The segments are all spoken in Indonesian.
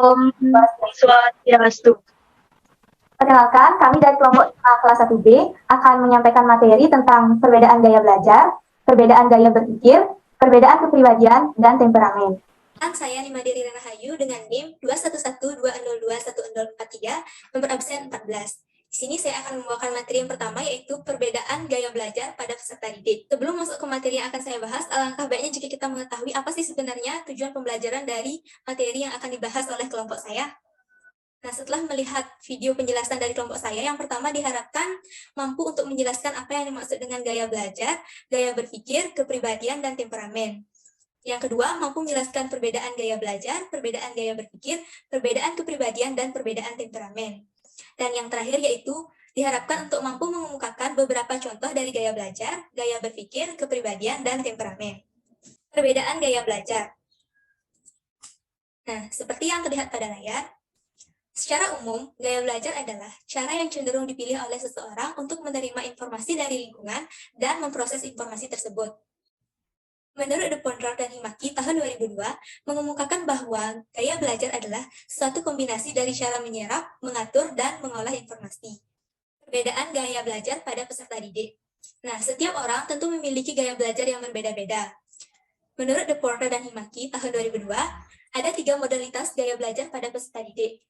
Om Swastiastu. Perkenalkan, kami dari kelompok kelas 1B akan menyampaikan materi tentang perbedaan gaya belajar, perbedaan gaya berpikir, perbedaan kepribadian, dan temperamen. Saya Nimadiri Rahayu dengan NIM 21120210043, nomor absen 14. Di sini saya akan membawakan materi yang pertama, yaitu perbedaan gaya belajar pada peserta didik. Sebelum masuk ke materi yang akan saya bahas, alangkah baiknya jika kita mengetahui apa sih sebenarnya tujuan pembelajaran dari materi yang akan dibahas oleh kelompok saya. Nah, setelah melihat video penjelasan dari kelompok saya, yang pertama diharapkan mampu untuk menjelaskan apa yang dimaksud dengan gaya belajar, gaya berpikir, kepribadian, dan temperamen. Yang kedua, mampu menjelaskan perbedaan gaya belajar, perbedaan gaya berpikir, perbedaan kepribadian, dan perbedaan temperamen. Dan yang terakhir yaitu diharapkan untuk mampu mengemukakan beberapa contoh dari gaya belajar, gaya berpikir, kepribadian, dan temperamen. Perbedaan gaya belajar. Nah, seperti yang terlihat pada layar, secara umum, gaya belajar adalah cara yang cenderung dipilih oleh seseorang untuk menerima informasi dari lingkungan dan memproses informasi tersebut. Menurut De Pondral dan Himaki tahun 2002, mengemukakan bahwa gaya belajar adalah suatu kombinasi dari cara menyerap, mengatur, dan mengolah informasi. Perbedaan gaya belajar pada peserta didik. Nah, setiap orang tentu memiliki gaya belajar yang berbeda-beda. Menurut De Pondral dan Himaki tahun 2002, ada 3 modalitas gaya belajar pada peserta didik.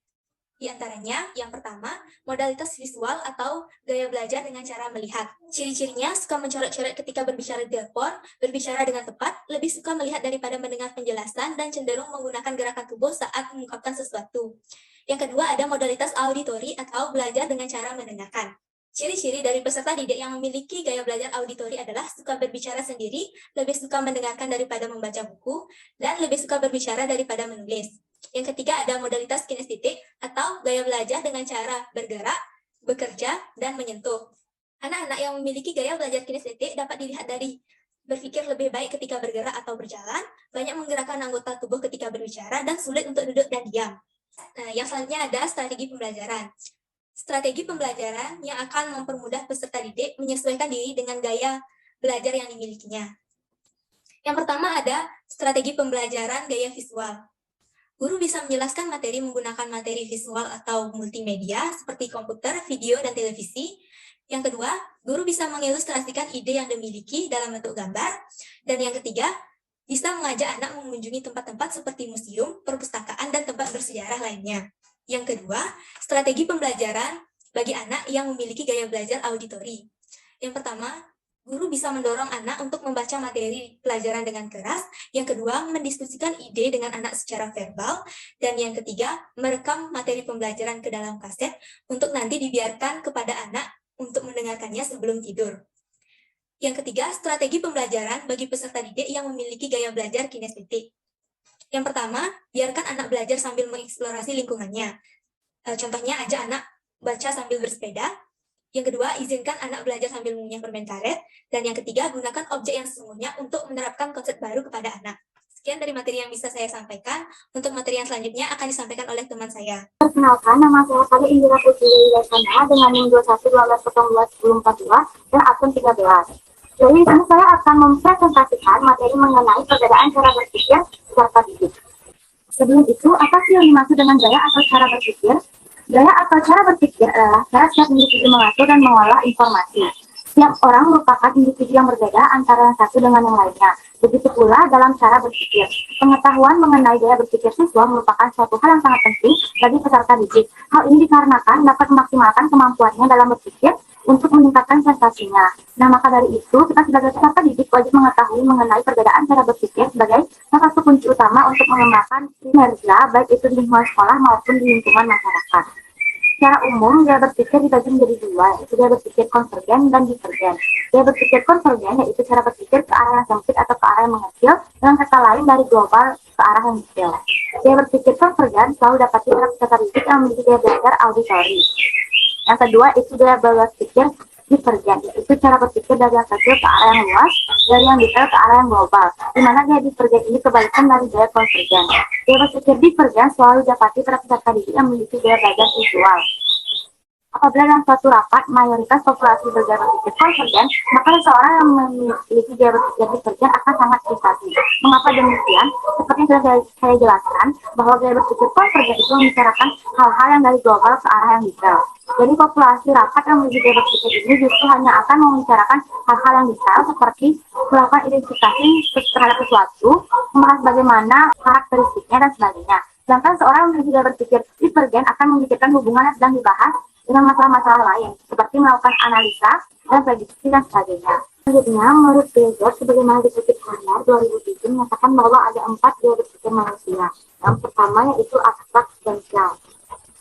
Di antaranya, yang pertama, modalitas visual atau gaya belajar dengan cara melihat. Ciri-cirinya suka mencoret-coret ketika berbicara di telepon, berbicara dengan tepat, lebih suka melihat daripada mendengar penjelasan, dan cenderung menggunakan gerakan tubuh saat mengungkapkan sesuatu. Yang kedua, ada modalitas auditori atau belajar dengan cara mendengarkan. Ciri-ciri dari peserta didik yang memiliki gaya belajar auditori adalah suka berbicara sendiri, lebih suka mendengarkan daripada membaca buku, dan lebih suka berbicara daripada menulis. Yang ketiga ada modalitas kinestetik atau gaya belajar dengan cara bergerak, bekerja, dan menyentuh. Anak-anak yang memiliki gaya belajar kinestetik dapat dilihat dari berpikir lebih baik ketika bergerak atau berjalan, banyak menggerakkan anggota tubuh ketika berbicara, dan sulit untuk duduk dan diam. Nah, yang selanjutnya ada strategi pembelajaran. Strategi pembelajaran yang akan mempermudah peserta didik menyesuaikan diri dengan gaya belajar yang dimilikinya. Yang pertama ada strategi pembelajaran gaya visual. Guru bisa menjelaskan materi menggunakan materi visual atau multimedia seperti komputer, video, dan televisi. Yang kedua, guru bisa mengilustrasikan ide yang dimiliki dalam bentuk gambar. Dan yang ketiga, bisa mengajak anak mengunjungi tempat-tempat seperti museum, perpustakaan, dan tempat bersejarah lainnya. Yang kedua, strategi pembelajaran bagi anak yang memiliki gaya belajar auditori. Yang pertama, guru bisa mendorong anak untuk membaca materi pelajaran dengan keras. Yang kedua, mendiskusikan ide dengan anak secara verbal. Dan yang ketiga, merekam materi pembelajaran ke dalam kaset untuk nanti dibiarkan kepada anak untuk mendengarkannya sebelum tidur. Yang ketiga, strategi pembelajaran bagi peserta didik yang memiliki gaya belajar kinestetik. Yang pertama, biarkan anak belajar sambil mengeksplorasi lingkungannya. Contohnya, ajak anak baca sambil bersepeda. Yang kedua, izinkan anak belajar sambil mengunyah permen karet. Dan yang ketiga, gunakan objek yang sesungguhnya untuk menerapkan konsep baru kepada anak. Sekian dari materi yang bisa saya sampaikan. Untuk materi yang selanjutnya akan disampaikan oleh teman saya. Perkenalkan, nama saya Sari Indira Putri Yasana dengan NIM 21121042 dan akun 13. Jadi di sini saya akan mempresentasikan materi mengenai perbedaan cara berpikir peserta didik. Sebelum itu, apa sih yang dimaksud dengan gaya atau cara berpikir? Gaya atau cara berpikir adalah cara setiap individu mengatur dan mengolah informasi. Setiap orang merupakan individu yang berbeda antara yang satu dengan yang lainnya. Begitu pula dalam cara berpikir. Pengetahuan mengenai gaya berpikir siswa merupakan suatu hal yang sangat penting bagi peserta didik. Hal ini dikarenakan dapat memaksimalkan kemampuannya dalam berpikir untuk meningkatkan prestasinya. Nah, maka dari itu, kita sebagai peserta didik wajib mengetahui mengenai perbedaan cara berpikir sebagai salah satu kunci utama untuk mengembangkan kinerja, baik itu di lingkungan sekolah maupun di lingkungan masyarakat. Secara umum, gaya berpikir dibagi menjadi dua, yaitu gaya berpikir konvergen dan divergen. Gaya berpikir konvergen yaitu cara berpikir ke arah yang sempit atau ke arah yang mengecil, dengan kata lain dari global ke arah yang detail. Gaya berpikir konvergen selalu dapat pada peserta didik yang memiliki gaya belajar auditori. Yang kedua itu gaya berpikir divergen, yaitu cara berpikir dari yang kecil ke arah yang luas, dari yang detail ke arah yang global, di mana gaya divergen ini kebalikan dari gaya konvergen. Gaya berpikir divergen selalu didapati pada peserta didik yang memiliki gaya belajar visual. Apabila dalam suatu rapat mayoritas populasi bergaya berpikir konvergen, maka seseorang yang memiliki gaya berpikir divergen akan sangat privasi. Mengapa demikian? Seperti yang sudah saya jelaskan, bahwa gaya berpikir konvergen itu membicarakan hal-hal yang dari global ke arah yang detail. Jadi populasi rapat yang memiliki gaya berpikir ini justru hanya akan membicarakan hal-hal yang detail seperti melakukan identifikasi terhadap sesuatu, membahas bagaimana karakteristiknya dan sebagainya. Sedangkan seorang yang memiliki gaya berpikir divergen akan memikirkan hubungan yang sedang dibahas dengan masalah-masalah lain, seperti melakukan analisa dan prediksi dan sebagainya. Selanjutnya, menurut Gilbert, sebagaimana dikutip Handar 2007 menyatakan bahwa ada 4 gaya berpikir manusia. Yang pertama yaitu abstrak sequential.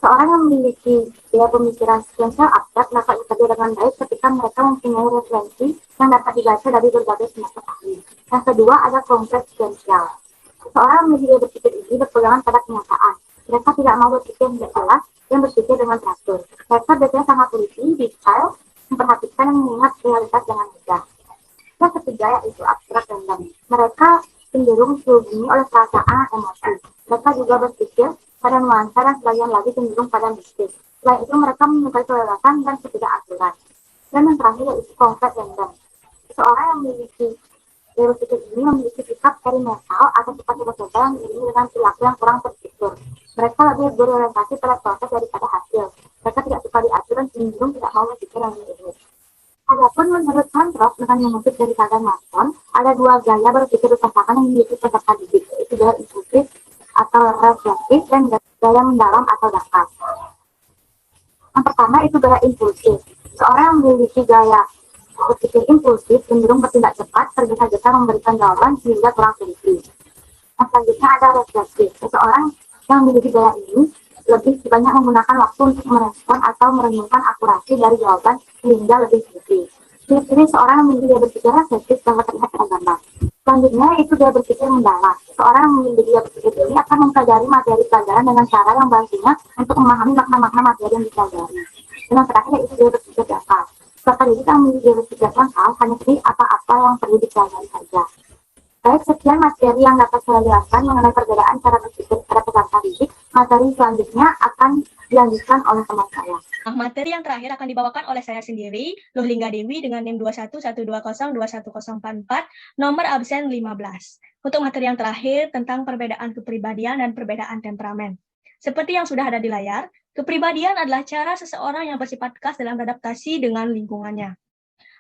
Seorang yang memiliki gaya pemikiran sequential abstrak dapat bekerja dengan baik ketika mereka mempunyai referensi yang dapat dibaca dari berbagai semester ahli. Yang kedua ada kompleks sequential. Seorang yang memiliki gaya berpikir ini berpegangan pada kenyataan. Mereka tidak mau berpikir tidak jelas dan berpikir dengan teratur. Mereka biasanya sangat teliti, detail, memperhatikan dan mengingat realitas dengan mudah. Yang ketiga yaitu abstrak random. Mereka cenderung dihubungi oleh perasaan dan emosi. Mereka juga berpikir pada nuansa dan sebagian lagi cenderung pada mistis. Selain itu mereka menyukai kebebasan dan ketidakaturan. Dan yang terakhir yaitu konkret random. Seseorang yang memiliki gaya berpikir ini memiliki sikap perimental atau sifat tiba-tiba yang diiringi dengan perilaku yang kurang terstruktur. Mereka lebih berorientasi pada proses daripada hasil. Mereka tidak suka diatur dan cenderung tidak mau berpikir yang rumit. Adapun menurut Santrop dengan mengutip dari kata Mason, ada 2 gaya berpikir upasakan yang memiliki peserta didik, yaitu gaya impulsif atau reflektif dan gaya mendalam atau dangkal. Yang pertama itu gaya impulsif. Seorang yang memiliki gaya berpikir impulsif cenderung bertindak cepat, tergesa-gesa memberikan jawaban sehingga kurang teliti. Yang selanjutnya ada refleksif. Seseorang yang memiliki gaya ini lebih banyak menggunakan waktu untuk merespon atau merenungkan akurasi dari jawaban sehingga lebih teliti. Ciri-ciri seorang yang memiliki gaya berpikir refleksif dapat terlihat pada gambar. Selanjutnya itu gaya berpikir mendalam. Seorang yang memiliki gaya berpikir ini akan mempelajari materi pelajaran dengan cara yang baginya untuk memahami makna-makna materi yang dipelajari. Dan yang terakhir itu gaya berpikir dangkal. Seperti kita memiliki gaya berpikir dangkal hanya pilih apa-apa yang perlu dipelajari saja. Baik, sekian materi yang dapat saya jelaskan mengenai perbedaan cara berpikir pada peserta didik. Materi selanjutnya akan dilanjutkan oleh teman saya. Nah, materi yang terakhir akan dibawakan oleh saya sendiri, Luhlingga Dewi dengan NIM 2112021044, nomor absen 15. Untuk materi yang terakhir tentang perbedaan kepribadian dan perbedaan temperamen. Seperti yang sudah ada di layar, kepribadian adalah cara seseorang yang bersifat khas dalam beradaptasi dengan lingkungannya.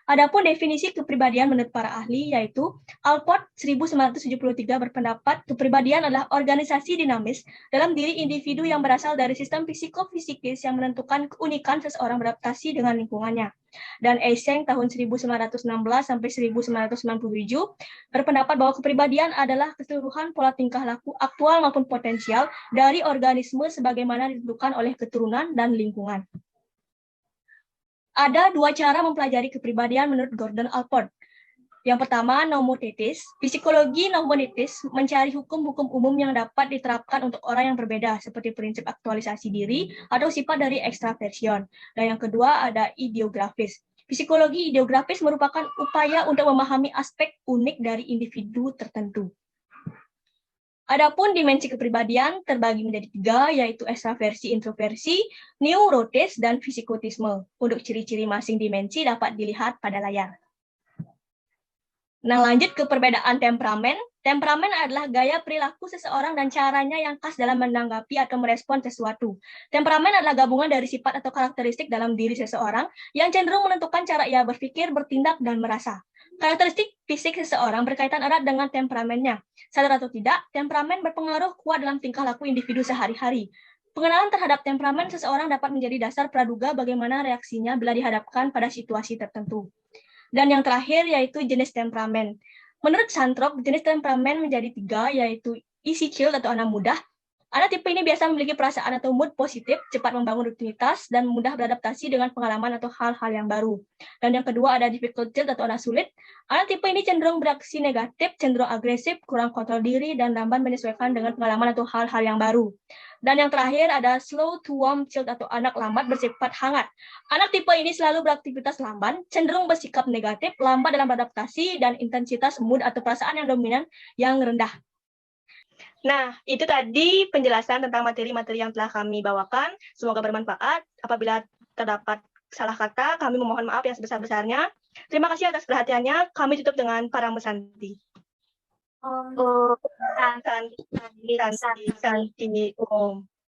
Adapun definisi kepribadian menurut para ahli yaitu Alport 1973 berpendapat kepribadian adalah organisasi dinamis dalam diri individu yang berasal dari sistem psikofisikis yang menentukan keunikan seseorang beradaptasi dengan lingkungannya. Dan Eysenck tahun 1916 sampai 1997 berpendapat bahwa kepribadian adalah keseluruhan pola tingkah laku aktual maupun potensial dari organisme sebagaimana ditentukan oleh keturunan dan lingkungan. Ada 2 cara mempelajari kepribadian menurut Gordon Alport. Yang pertama, nomotetis. Psikologi nomotetis mencari hukum-hukum umum yang dapat diterapkan untuk orang yang berbeda, seperti prinsip aktualisasi diri atau sifat dari ekstraversion. Dan yang kedua ada ideografis. Psikologi ideografis merupakan upaya untuk memahami aspek unik dari individu tertentu. Adapun dimensi kepribadian terbagi menjadi 3, yaitu ekstraversi, introversi, neurotis, dan psikotisme. Untuk ciri-ciri masing dimensi dapat dilihat pada layar. Nah, lanjut ke perbedaan temperamen. Temperamen adalah gaya perilaku seseorang dan caranya yang khas dalam menanggapi atau merespon sesuatu. Temperamen adalah gabungan dari sifat atau karakteristik dalam diri seseorang yang cenderung menentukan cara ia berpikir, bertindak, dan merasa. Karakteristik fisik seseorang berkaitan erat dengan temperamennya. Sadar atau tidak, temperamen berpengaruh kuat dalam tingkah laku individu sehari-hari. Pengenalan terhadap temperamen seseorang dapat menjadi dasar praduga bagaimana reaksinya bila dihadapkan pada situasi tertentu. Dan yang terakhir yaitu jenis temperamen. Menurut Santrop, jenis temperamen menjadi 3, yaitu easy chill atau anak mudah. Anak tipe ini biasa memiliki perasaan atau mood positif, cepat membangun rutinitas, dan mudah beradaptasi dengan pengalaman atau hal-hal yang baru. Dan yang kedua ada difficult chill atau anak sulit. Anak tipe ini cenderung bereaksi negatif, cenderung agresif, kurang kontrol diri, dan lamban menyesuaikan dengan pengalaman atau hal-hal yang baru. Dan yang terakhir ada slow to warm chill atau anak lambat bersifat hangat. Anak tipe ini selalu beraktivitas lamban, cenderung bersikap negatif, lambat dalam beradaptasi, dan intensitas mood atau perasaan yang dominan yang rendah. Nah, itu tadi penjelasan tentang materi-materi yang telah kami bawakan. Semoga bermanfaat. Apabila terdapat salah kata, kami memohon maaf yang sebesar-besarnya. Terima kasih atas perhatiannya. Kami tutup dengan Parang Besanti. Santi, Om.